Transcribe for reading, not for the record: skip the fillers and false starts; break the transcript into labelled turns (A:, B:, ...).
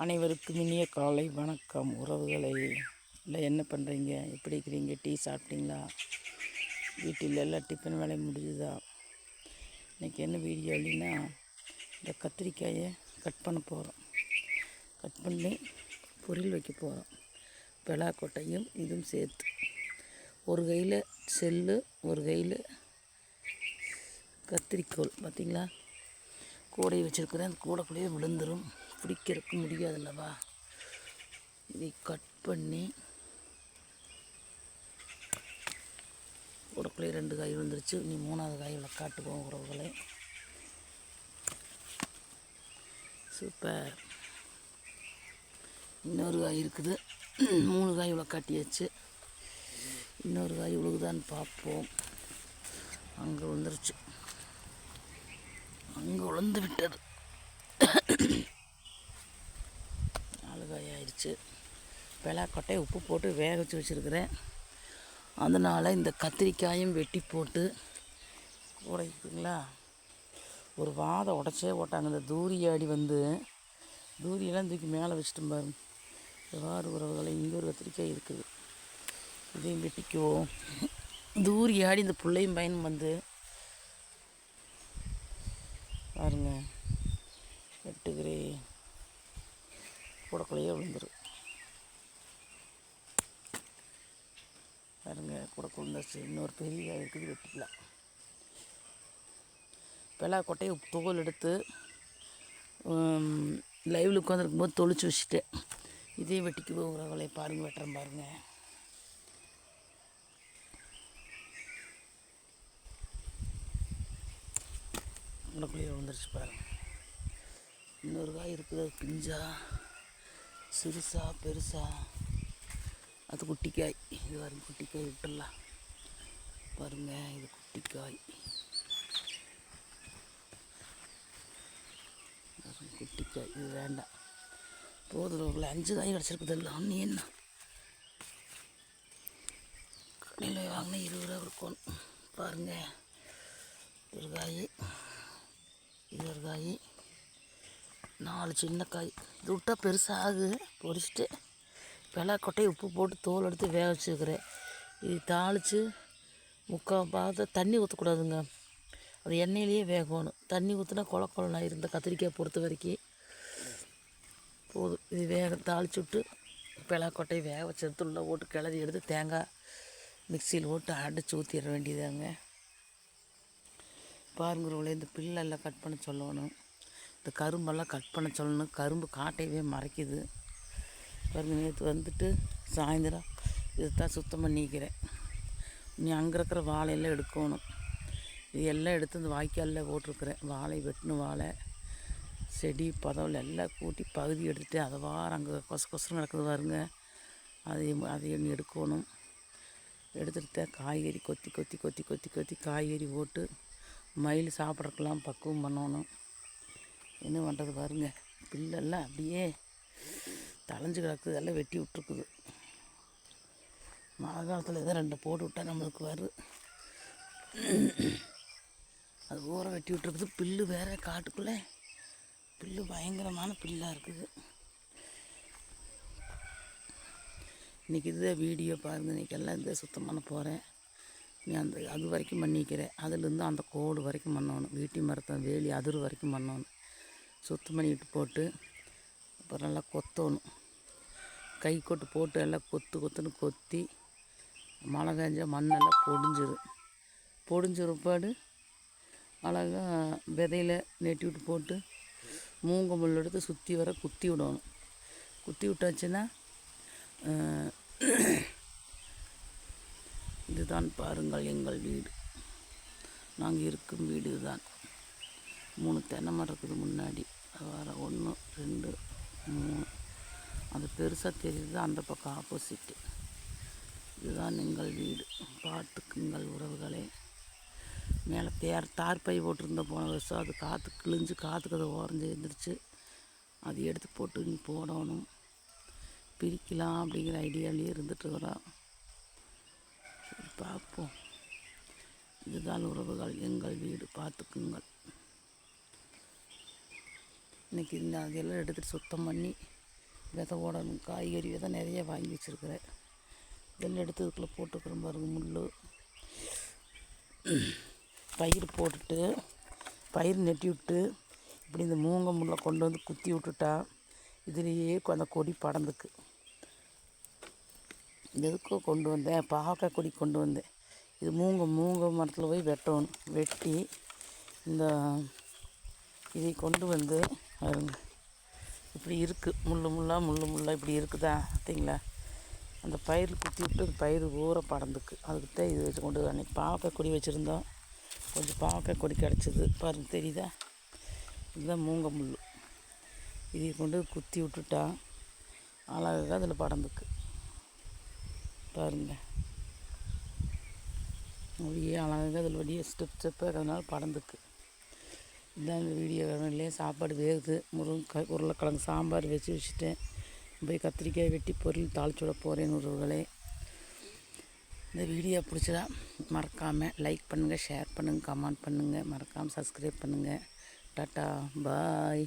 A: அனைவருக்கும் இனிய காலை வணக்கம் உறவுகளை. இல்லை என்ன பண்ணுறீங்க, எப்படி இருக்கிறீங்க? டீ சாப்பிட்டீங்களா? வீட்டில் எல்லாம் டிஃபன் வேலை முடிஞ்சுதா? இன்றைக்கி என்ன வீடியோ அப்படின்னா, இந்த கத்திரிக்காயை கட் பண்ண போகிறோம். கட் பண்ணி பொரியல் வைக்க போகிறோம். பெலாக்கொட்டையும் இதுவும் சேர்த்து. ஒரு கையில் செல்லு, ஒரு கையில் கத்திரிக்கோல். பார்த்திங்களா, கூடையை வச்சுருக்கிறேன். அந்த கூடைக்குள்ளேயே விழுந்துடும், பிடிக்கிறதுக்கு முடியாதுல்லவா. இதை கட் பண்ணி கூடைக்குள்ளேயே 2 காய் விழுந்துருச்சு. நீ 3வது காயில் காட்டுவோம் உறவுகளை. சூப்பர். இன்னொரு காய் இருக்குது. 3 காய் இவ்வளோ காட்டியாச்சு. இன்னொரு காய் விழுகுதான்னு பார்ப்போம். அங்கே விழுந்துருச்சு, அங்கே விழுந்து விட்டது. 4 காய் ஆயிடுச்சு. பெலாக்கொட்டையை உப்பு போட்டு வேக வச்சு வச்சுருக்கிறேன். அதனால் இந்த கத்திரிக்காயும் வெட்டி போட்டு உடைக்குங்களா. ஒரு வாதை உடச்சே போட்டாங்க. இந்த தூரியாடி தூரியெல்லாம் தூக்கி மேலே வச்சுட்டு பாருங்க. எவ்வாறு உறவுகளை. இங்கே ஒரு கத்திரிக்காய் இருக்குது, இதையும் வெட்டிக்குவோம். தூரியாடி இந்த பிள்ளையும் பையனும் பாருங்க, வெட்டுக்கிறேன். கூடக்குள்ளையே விழுந்துரும் பாருங்க. கூட விழுந்தாச்சு. இன்னொரு பெரிய காய் இருக்குது, வெட்டிக்கலாம். பெலாக்கொட்டையை தோல் எடுத்து லைவில் உட்காந்துருக்கும் போது தொளிச்சு வச்சுட்டேன். இதையும் வெட்டிக்கு போகிறவங்களை பாருங்கள், வெட்டுறேன் பாருங்கள். கூடக்குள்ளேயே விழுந்துருச்சு பாருங்கள். இன்னொரு காய் இருக்குது, அது பிஞ்சா சிறுசா பெருசா, அது குட்டிக்காய். இது பாருங்க, குட்டிக்காய் விட்டுடலாம் பாருங்க. இது குட்டிக்காய், குட்டிக்காய். இது வேண்டாம், போதும். 5 காய் கிடச்சிருக்குது. இல்லை ஒன்று என்ன கடையில் வாங்கினா 20 ரூபா இருக்கும் பாருங்கள். ஒரு காய், இது ஒரு காய், 4 சின்ன காய். இது விட்டால் பெருசாகு. பொரிச்சிட்டு பெலாக்கொட்டையை உப்பு போட்டு தோல் எடுத்து வேக வச்சுருக்கிறேன். இது தாளித்து முக்கால் பாகத்தை தண்ணி ஊற்றக்கூடாதுங்க, அது எண்ணெயிலேயே வேகணும். தண்ணி ஊற்றினா குழப்பம் இருந்த கத்திரிக்காய் பொறுத்த வரைக்கும் போதும். இது தாளித்து விட்டு பெலாக்கொட்டையை வேக வச்சு உள்ளே போட்டு கிளறி எடுத்து தேங்காய் மிக்சியில் போட்டு அடித்து ஊற்றிட வேண்டியதாங்க. பாருங்கிறவங்களே, இந்த பில்லெல்லாம் கட் பண்ண சொல்லணும், இந்த கரும்பெல்லாம் கட் பண்ண சொல்லணும். கரும்பு காட்டையவே மறைக்குது பாருங்க. நேற்று சாயந்தரம் இதை தான் சுத்தம் பண்ணிக்கிறேன். நீ அங்கே இருக்கிற வாழையெல்லாம் எடுக்கணும். இது எல்லாம் எடுத்து இந்த வாய்க்காலில் போட்டிருக்கிறேன். வாழை வெட்டின வாழை செடி பதவில் எல்லாம் கூட்டி பகுதி எடுத்துகிட்டு அதை அங்கே கொசரம் கிடக்குது பாருங்க. அதையும் எடுக்கணும். எடுத்துகிட்டு காய்கறி கொத்தி காய்கறி போட்டு மயில் சாப்பிட்றதுக்கெல்லாம் பக்குவம் பண்ணணும். என்ன பண்ணுறது பாருங்கள். பில்லெல்லாம் அப்படியே தளைஞ்சு கிடக்குது, எல்லாம் வெட்டி விட்ருக்குது. மழை காலத்தில் எதோ 2 போட்டு விட்டால் நம்மளுக்கு வரும். அது ஊரை வெட்டி விட்ருக்குது. பில்லு வேறு காட்டுக்குள்ளே பில்லு பயங்கரமான பில்லாக இருக்குது. இன்றைக்கி இதுதான் வீடியோ பாருங்கள். இன்றைக்கி எல்லாம் இந்த சுத்தம் பண்ண போகிறேன். நீ அது வரைக்கும் பண்ணிக்கிறேன். அதுலேருந்து அந்த கோடு வரைக்கும் பண்ணணும். வீட்டு மரத்தை வேலி அதிர் வரைக்கும் பண்ணணும். சுத்தம் பண்ணிட்டு போட்டு அப்புறம் நல்லா கொத்தணும். கை கொட்டு போட்டு எல்லாம் கொத்துன்னு கொத்தி மழை பெஞ்சா மண்ணெல்லாம் பொடிஞ்சிருப்பாடு அழகாக விதையில் நெட்டி விட்டு போட்டு மூங்க முள் எடுத்து சுற்றி வர குத்தி விடணும். குத்தி விட்டாச்சுன்னா இதுதான் பாருங்கள் எங்கள் வீடு. நாங்கள் இருக்கும் வீடு இதுதான். 3 தென்னை மரம் இருக்குது முன்னாடி. வேறு 1 2 3, அது பெருசாக தெரியுது. அந்த பக்கம் ஆப்போசிட்டு. இதுதான் எங்கள் வீடு. பார்த்துக்குங்கள் உறவுகளே. மேலே தார்பை போட்டிருந்த போன வருஷம் அது காற்று கிழிஞ்சு காற்றுக்கு அதை ஓரஞ்சு எழுந்திரிச்சு. அது எடுத்து போட்டு நீ போடணும், பிரிக்கலாம் அப்படிங்கிற ஐடியாலேயே இருந்துட்டுருக்குறோம். சரி பார்ப்போம். இதுதான் உறவுகள் எங்கள் வீடு. பார்த்துக்குங்கள். இன்றைக்கி அதெல்லாம் எடுத்துகிட்டு சுத்தம் பண்ணி விதை ஓடணும். காய்கறி விதை நிறைய வாங்கி வச்சுருக்கிறேன். இதெல்லாம் எடுத்து இதுக்குள்ளே போட்டுக்கிறோம் பாருங்க. முள் பயிர் போட்டுட்டு பயிர் நெட்டி விட்டு இப்படி இந்த மூங்க முள்ளை கொண்டு வந்து குத்தி விட்டுட்டா இதுலேயே அந்த கொடி படந்துக்கு. எதுக்கோ கொண்டு வந்தேன், பாவக்காய் கொடி கொண்டு வந்தேன். இது மூங்க மரத்தில் போய் வெட்டணும். வெட்டி இந்த இதை கொண்டு வந்து பாருங்க, இப்படி இருக்குது. முள்ளு இப்படி இருக்குதா பார்த்தீங்களா? அந்த பயிர் குத்தி விட்டு அந்த பயிர் ஊற படந்துக்கு. அதுக்கு தான் இது வச்சு கொண்டு அன்றைக்கி பாவக்காய் கொடி வச்சுருந்தோம். கொஞ்சம் பாவக்காய் கொடி கிடச்சிது பாருங்க, தெரியுதா? இதுதான் மூங்க முள். இதை கொண்டு குத்தி விட்டுட்டா அழகாக அதில் படந்துக்கு பாருங்கள். அப்படியே அழகாக அதில் வழியே ஸ்டெப்பாக அதனால படந்துக்கு. இதுதான் இந்த வீடியோ. இல்லையே சாப்பாடு வேகுது. உருளைக்கிழங்கு சாம்பார் வச்சுட்டேன். போய் கத்திரிக்காய் வெட்டி பொருள் தாளிச்சு விட போகிறேன் உறவுகளே. இந்த வீடியோ பிடிச்சதா மறக்காமல் லைக் பண்ணுங்கள், ஷேர் பண்ணுங்கள், கமெண்ட் பண்ணுங்கள். மறக்காமல் சப்ஸ்கிரைப் பண்ணுங்கள். டாட்டா பாய்.